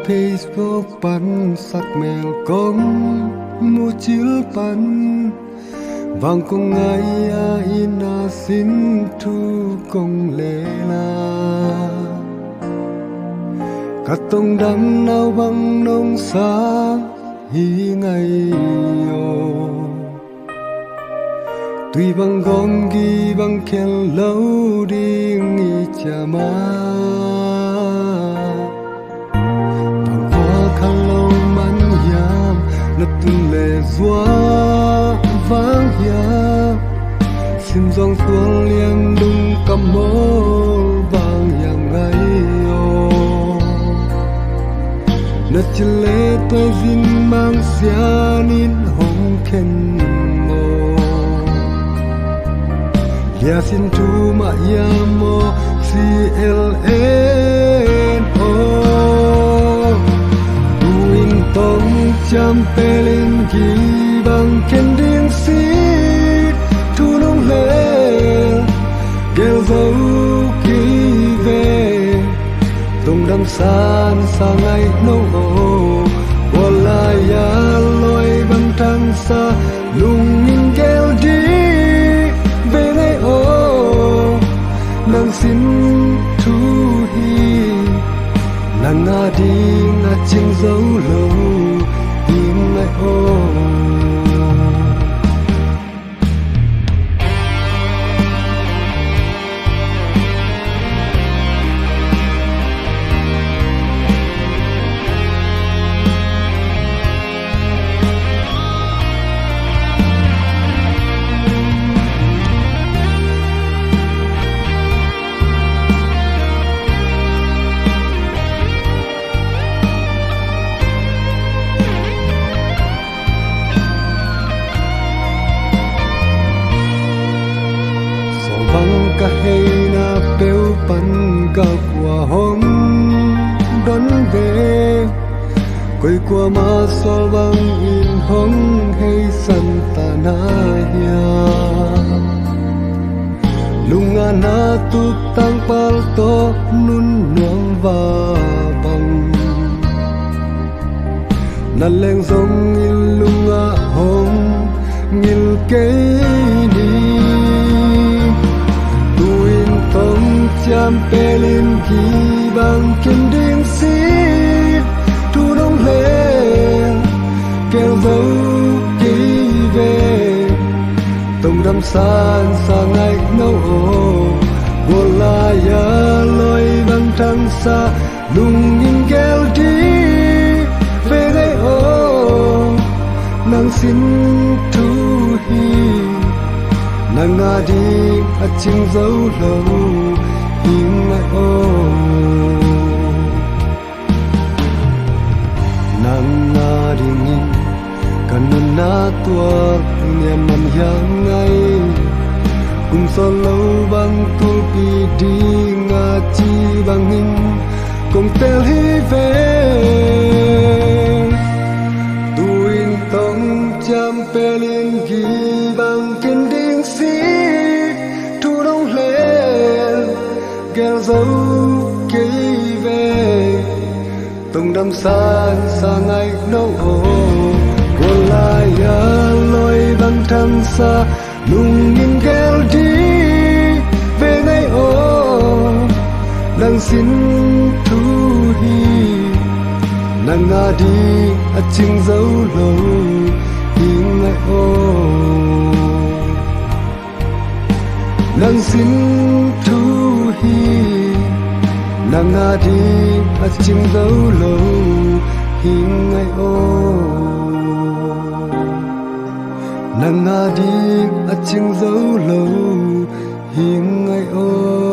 Facebook pan sắc mèo công mu chill pan vang công ngay a ina xin thu công lệ la cắt tông đắng nao băng nông xa hi ngày yo tuy băng gom ghi băng khen lâu đi nghi cha ma băng hoa khăn lâu mắn yam nát tung lệ doa vang ya xin dòng xuống liêm lung cầm môi vang yang ngay yo nát chân lệ tôi vinh mang xia nín hồng khen ya sin tu ma ya mo CLNO doing tong cham pelin ki bang kending si tu nong le gel dấu ki về tung đam san sa ngày nâu wala ya loi bang tang sa lung in gel di nang xin thu hi nang nga đi nga chinh dấu lâu in ngày ô ka hay na bêu pan ka qua hong đón về quay qua ma sol bang in hong hay santa na ya lunga na tu tang pal to nun nuang va bang na leng zong in lunga hong ngil cây ni cham pelin ki bang kending si tu dong le kêu dấu ki về tông đam san sa ngày nâu wala ya loi bang tang sa lung in gel di về ngày nang xin tu hi nang nga đi a ching dấu lâu in ngày ô nang nga ding in kanun na tua niam man yang ngay kum so lâu bang tu pi di nga chi bang in kum tel hi ve tuin tong cham pelin gi bang kin ding si tu dong le gel dấu cây về tung đam san sa ngày nâu wala ya loi bang thang sa lung in gel di về ngày nang xin thu hi nang nga đi a ching dấu lâu in ngày nang xin thu hi nang nga đi a ching dấu lâu hin ngày ô nang nga đi a ching dấu lâu hin ngày ô